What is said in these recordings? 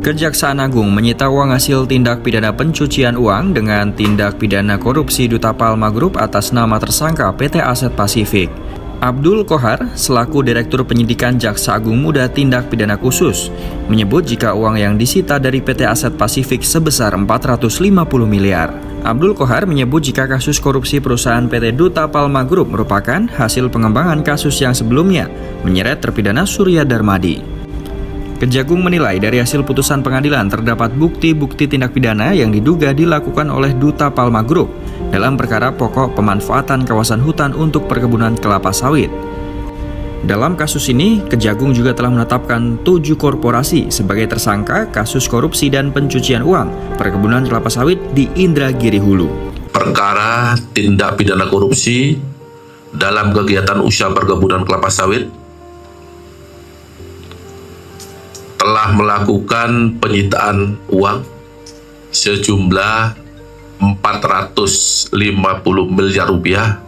Kejaksaan Agung menyita uang hasil tindak pidana pencucian uang dengan tindak pidana korupsi Duta Palma Group atas nama tersangka PT Aset Pasifik. Abdul Kohar, selaku Direktur Penyidikan Jaksa Agung Muda Tindak Pidana Khusus, menyebut jika uang yang disita dari PT Aset Pasifik sebesar 450 miliar. Abdul Kohar menyebut jika kasus korupsi perusahaan PT Duta Palma Group merupakan hasil pengembangan kasus yang sebelumnya menyeret terpidana Surya Darmadi. Kejagung menilai dari hasil putusan pengadilan terdapat bukti-bukti tindak pidana yang diduga dilakukan oleh Duta Palma Group dalam perkara pokok pemanfaatan kawasan hutan untuk perkebunan kelapa sawit. Dalam kasus ini, Kejagung juga telah menetapkan 7 korporasi sebagai tersangka kasus korupsi dan pencucian uang perkebunan kelapa sawit di Indragiri Hulu. Perkara tindak pidana korupsi dalam kegiatan usaha perkebunan kelapa sawit telah melakukan penyitaan uang sejumlah 450 miliar rupiah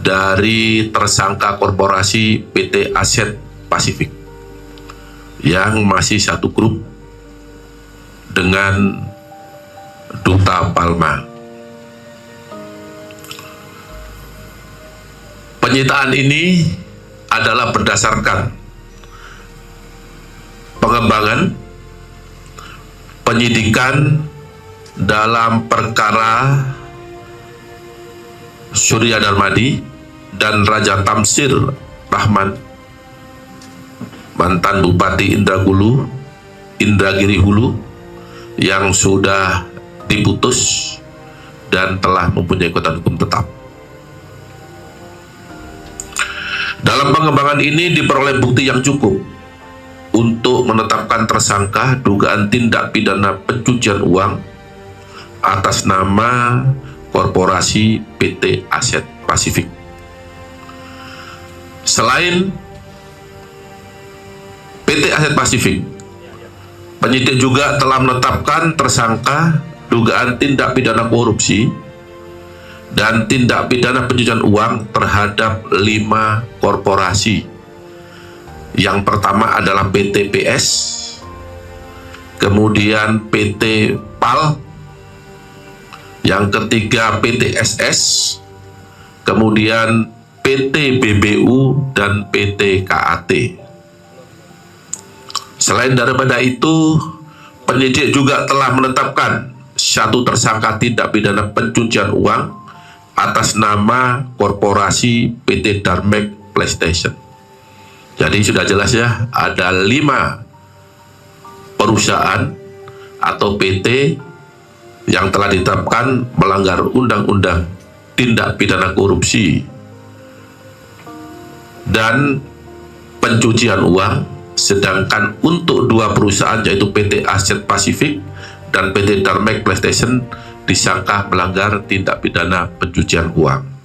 dari tersangka korporasi PT Aset Pasifik yang masih satu grup dengan Duta Palma. Penyitaan ini adalah berdasarkan pengembangan penyidikan dalam perkara Surya Darmadi dan Raja Tamsir Rahman, mantan Bupati Indragiri Hulu yang sudah diputus dan telah mempunyai kekuatan hukum tetap. Dalam pengembangan ini diperoleh bukti yang cukup untuk menetapkan tersangka dugaan tindak pidana pencucian uang atas nama korporasi PT Aset Pasifik. Selain PT Aset Pasifik, penyidik juga telah menetapkan tersangka dugaan tindak pidana korupsi dan tindak pidana pencucian uang terhadap 5 korporasi. Yang pertama adalah PT PS, kemudian PT PAL, yang ketiga PT SS, kemudian PT BBU, dan PT KAT. Selain daripada itu, penyidik juga telah menetapkan 1 tersangka tindak pidana pencucian uang atas nama korporasi PT Darmek PlayStation. Jadi sudah jelas ya, ada 5 perusahaan atau PT yang telah ditetapkan melanggar undang-undang tindak pidana korupsi dan pencucian uang, sedangkan untuk 2 perusahaan yaitu PT Aset Pasifik dan PT Darmek PlayStation disangka melanggar tindak pidana pencucian uang.